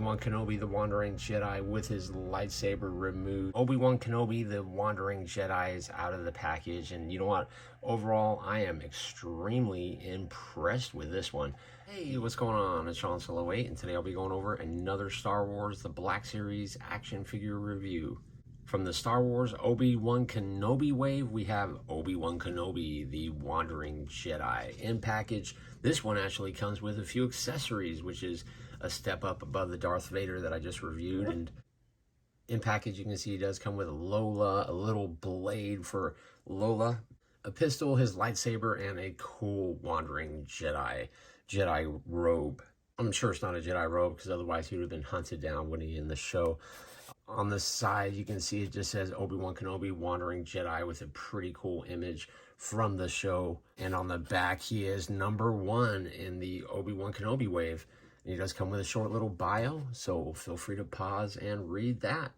Obi-Wan Kenobi, the Wandering Jedi, with his lightsaber removed. Obi-Wan Kenobi, the Wandering Jedi, is out of the package. And you know what? Overall, I am extremely impressed with this one. Hey, what's going on? It's Sean Solo 8, and today I'll be going over another Star Wars The Black Series action figure review. From the Star Wars Obi-Wan Kenobi wave, we have Obi-Wan Kenobi, the Wandering Jedi. In package, this one actually comes with a few accessories, which is a step up above the Darth Vader that I just reviewed. And in package, you can see he does come with a Lola, a little blade for Lola, a pistol, his lightsaber, and a cool Wandering Jedi robe. I'm sure it's not a Jedi robe, because otherwise he would have been hunted down, wouldn't he, in the show. On the side, you can see it just says Obi-Wan Kenobi, Wandering Jedi, with a pretty cool image from the show. And on the back, he is #1 in the Obi-Wan Kenobi wave. And he does come with a short little bio, so feel free to pause and read that.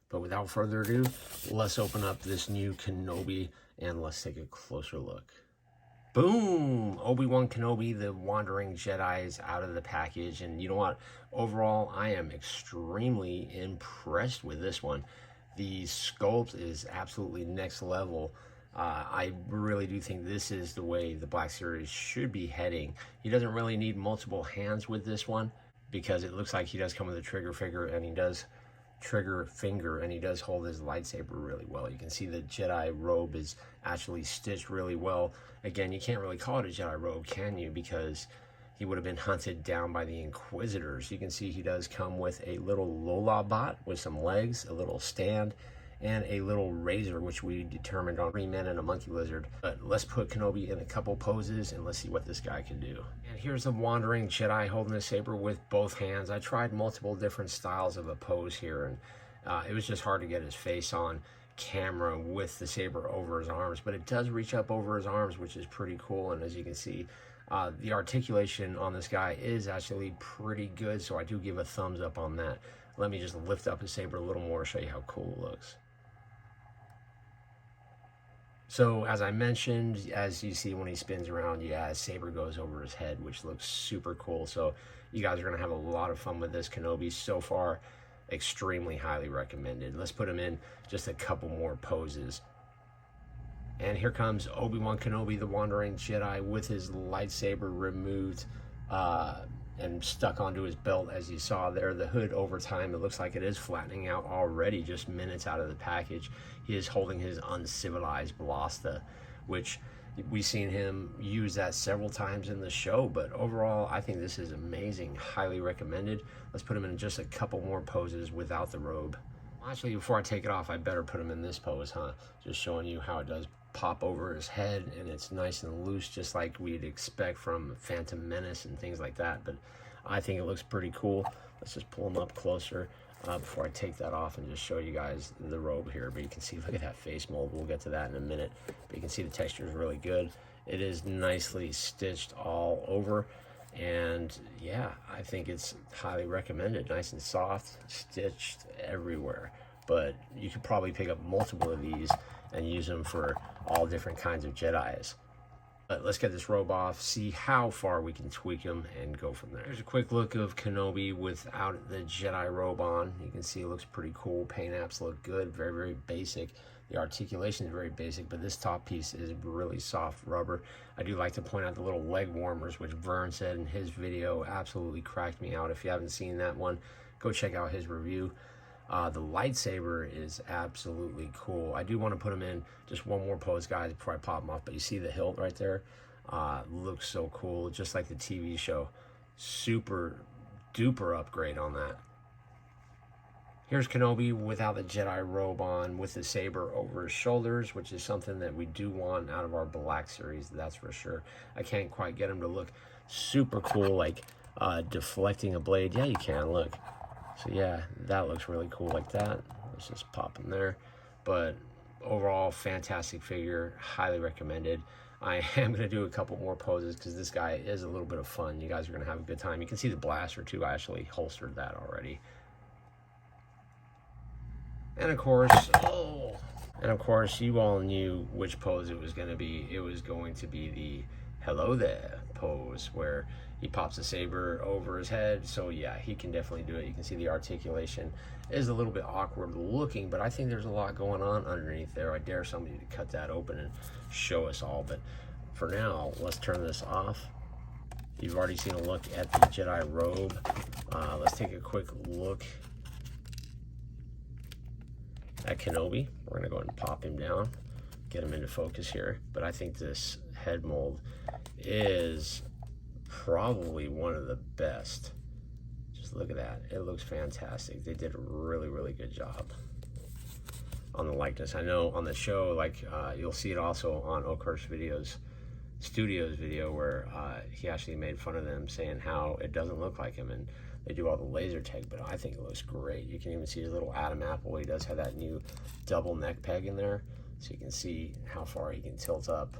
But without further ado, let's open up this new Kenobi and let's take a closer look. Boom! Obi-Wan Kenobi, the Wandering Jedi, is out of the package. And you know what? Overall, I am extremely impressed with this one. The sculpt is absolutely next level. I really do think this is the way the Black Series should be heading. He doesn't really need multiple hands with this one, because it looks like he does come with a trigger finger, and he does hold his lightsaber really well. You can see the Jedi robe is actually stitched really well. Again, you can't really call it a Jedi robe, can you? Because he would have been hunted down by the Inquisitors. You can see he does come with a little Lola bot with some legs, a little stand, and a little razor, which we determined on 3 men and a monkey lizard. But let's put Kenobi in a couple poses and let's see what this guy can do. And here's the Wandering Jedi holding the saber with both hands. I tried multiple different styles of a pose here, and it was just hard to get his face on camera with the saber over his arms, but it does reach up over his arms, which is pretty cool. And as you can see, the articulation on this guy is actually pretty good, so I do give a thumbs up on that. Let me just lift up his saber a little more to show you how cool it looks. So as I mentioned, as you see when he spins around, yeah, his saber goes over his head, which looks super cool. So you guys are going to have a lot of fun with this Kenobi. So far, extremely highly recommended. Let's put him in just a couple more poses. And here comes Obi-Wan Kenobi, the Wandering Jedi, with his lightsaber removed and stuck onto his belt. As you saw there, the hood over time, it looks like it is flattening out already, just minutes out of the package. He is holding his uncivilized Blasta, which we've seen him use that several times in the show. But overall, I think this is amazing, highly recommended. Let's put him in just a couple more poses without the robe. Actually, before I take it off, I better put him in this pose, huh? Just showing you how it does pop over his head, and it's nice and loose, just like we'd expect from Phantom Menace and things like that. But I think it looks pretty cool. Let's just pull him up closer before I take that off and just show you guys the robe here. But you can see, look at that face mold. We'll get to that in a minute. But you can see the texture is really good. It is nicely stitched all over. And yeah, I think it's highly recommended. Nice and soft, stitched everywhere. But you could probably pick up multiple of these and use them for all different kinds of Jedis. But let's get this robe off, see how far we can tweak him, and go from there. Here's a quick look of Kenobi without the Jedi robe on. You can see it looks pretty cool. Paint apps look good, very, very basic. The articulation is very basic, but this top piece is really soft rubber. I do like to point out the little leg warmers, which Vern said in his video absolutely cracked me out. If you haven't seen that one, go check out his review. The lightsaber is absolutely cool. I do want to put him in just one more pose, guys, before I pop him off. But you see the hilt right there? Looks so cool, just like the TV show. Super duper upgrade on that. Here's Kenobi without the Jedi robe on, with the saber over his shoulders, which is something that we do want out of our Black Series, that's for sure. I can't quite get him to look super cool, like deflecting a blade. Yeah, you can, look. So yeah, that looks really cool like that. Let's just pop him there. But overall, fantastic figure, highly recommended. I am going to do a couple more poses because this guy is a little bit of fun. You guys are going to have a good time. You can see the blaster too. I actually holstered that already. And of course, you all knew which pose it was going to be. It was going to be the hello there pose, where he pops a saber over his head. So yeah, he can definitely do it. You can see the articulation is a little bit awkward looking, but I think there's a lot going on underneath there. I dare somebody to cut that open and show us all, but for now, let's turn this off. You've already seen a look at the Jedi Robe. Let's take a quick look at Kenobi. We're gonna go ahead and pop him down, get him into focus here. But I think this head mold is probably one of the best. Just look at that, it looks fantastic. They did a really, really good job on the likeness. I know on the show, like you'll see it also on Oakhurst Studios video, where he actually made fun of them, saying how it doesn't look like him, and they do all the laser tag, but I think it looks great. You can even see his little Adam apple. He does have that new double neck peg in there, so you can see how far he can tilt up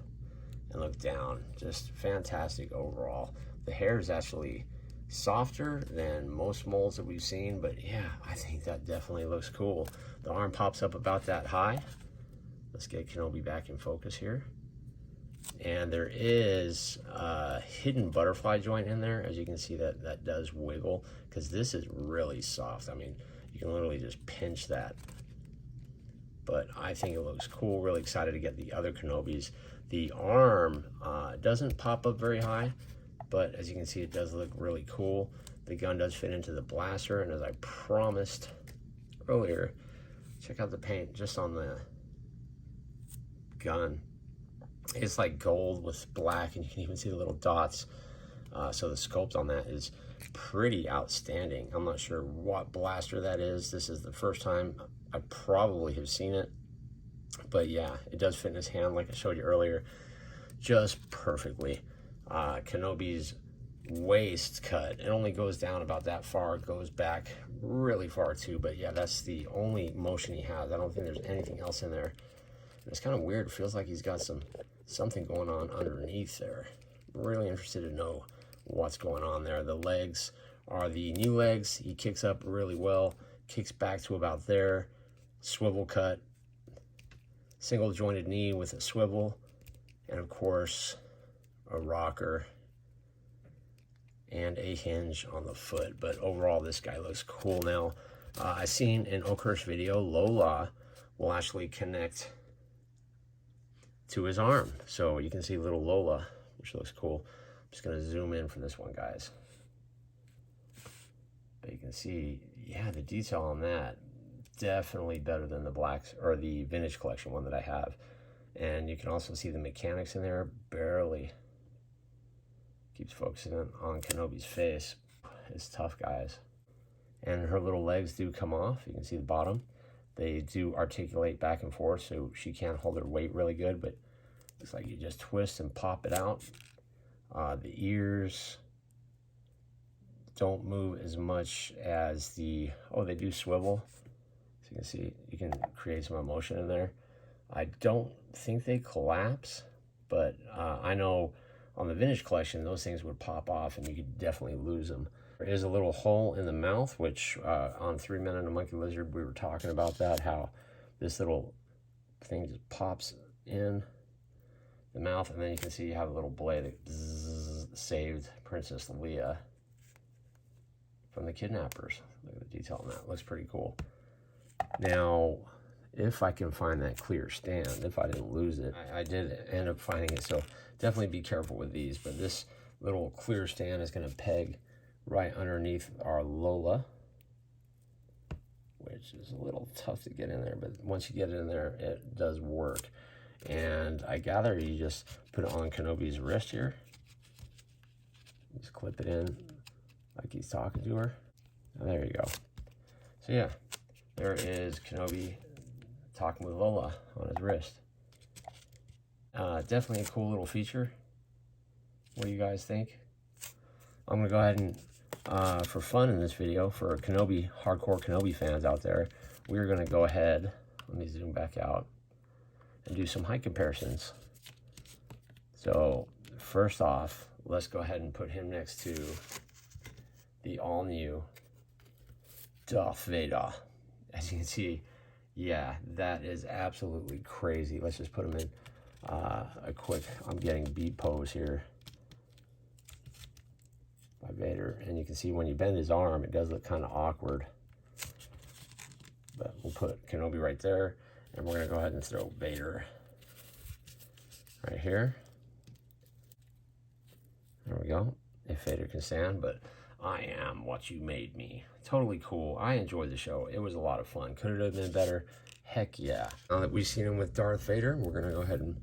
and look down. Just fantastic overall. The hair is actually softer than most molds that we've seen, but yeah, I think that definitely looks cool. The arm pops up about that high. Let's get Kenobi back in focus here. And there is a hidden butterfly joint in there. As you can see, that does wiggle, because this is really soft. I mean, you can literally just pinch that. But I think it looks cool. Really excited to get the other Kenobis. The arm doesn't pop up very high, but as you can see, it does look really cool. The gun does fit into the blaster, and as I promised earlier, check out the paint just on the gun. It's like gold with black, and you can even see the little dots. So the sculpt on that is pretty outstanding. I'm not sure what blaster that is. This is the first time I probably have seen it. But yeah, it does fit in his hand like I showed you earlier, just perfectly. Kenobi's waist cut, it only goes down about that far. It goes back really far too, but yeah, that's the only motion he has. I don't think there's anything else in there. And it's kind of weird. It feels like he's got something going on underneath there. I'm really interested to know what's going on there. The legs are the new legs. He kicks up really well, kicks back to about there, swivel cut, single jointed knee with a swivel, and of course a rocker and a hinge on the foot. But overall, this guy looks cool. Now I seen in Oakhurst video, Lola will actually connect to his arm, so you can see little Lola, which looks cool. I'm just gonna zoom in for this one, guys. But you can see, yeah, the detail on that definitely better than the blacks or the vintage collection one that I have. And you can also see the mechanics in there. Barely keeps focusing on Kenobi's face. It's tough, guys. And her little legs do come off. You can see the bottom. They do articulate back and forth, so she can't hold her weight really good, but looks like you just twist and pop it out. The ears don't move as much as the, oh, they do swivel. So you can see, you can create some emotion in there. I don't think they collapse, but I know on the vintage collection, those things would pop off and you could definitely lose them. There is a little hole in the mouth, which on 3 Men and a Monkey Lizard, we were talking about that, how this little thing just pops in the mouth, and then you can see you have a little blade that saved Princess Leia from the kidnappers. Look at the detail on that. Looks pretty cool. Now, if I can find that clear stand, if I didn't lose it, I did end up finding it, so definitely be careful with these. But this little clear stand is going to peg right underneath our Lola, which is a little tough to get in there, but once you get it in there, it does work. And I gather you just put it on Kenobi's wrist here. Just clip it in like he's talking to her. And there you go. So yeah, there is Kenobi talking with Lola on his wrist. Definitely a cool little feature. What do you guys think? I'm gonna go ahead and, for fun in this video, for Kenobi, hardcore Kenobi fans out there, we're gonna go ahead, let me zoom back out, and do some height comparisons. So first off, let's go ahead and put him next to the all-new Darth Vader. As you can see, yeah, that is absolutely crazy. Let's just put him in a quick, I'm getting beat pose here. by Vader. And you can see when you bend his arm, it does look kind of awkward. But we'll put Kenobi right there, and we're going to go ahead and throw Vader right here. There we go. If Vader can stand, but I am what you made me. Totally cool. I enjoyed the show. It was a lot of fun. Could it have been better? Heck yeah. Now that we've seen him with Darth Vader, we're going to go ahead and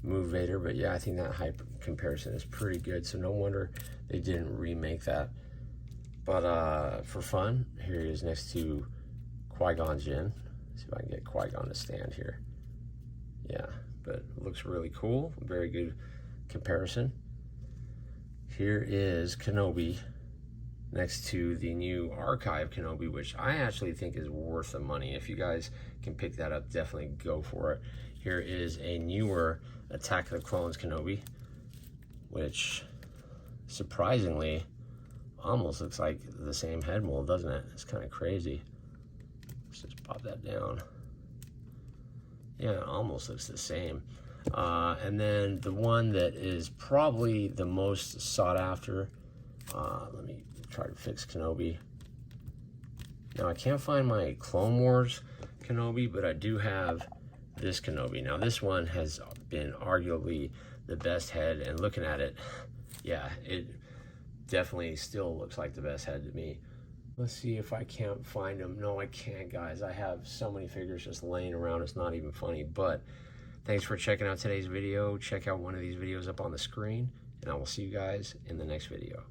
move Vader. But yeah, I think that height comparison is pretty good. So no wonder they didn't remake that. But for fun, here he is next to Qui-Gon Jinn. See if I can get Qui-Gon to stand here. Yeah, but it looks really cool. Very good comparison. Here is Kenobi next to the new Archive Kenobi, which I actually think is worth the money. If you guys can pick that up, definitely go for it. Here is a newer Attack of the Clones Kenobi, which surprisingly almost looks like the same head mold, doesn't it? It's kind of crazy. Let's just pop that down. Yeah, it almost looks the same. And then the one that is probably the most sought after, let me try to fix Kenobi. Now I can't find my Clone Wars Kenobi, but I do have this Kenobi. Now this one has been arguably the best head, and looking at it, yeah, it definitely still looks like the best head to me. Let's see if I can't find them. No, I can't, guys. I have so many figures just laying around. It's not even funny, but thanks for checking out today's video. Check out one of these videos up on the screen, and I will see you guys in the next video.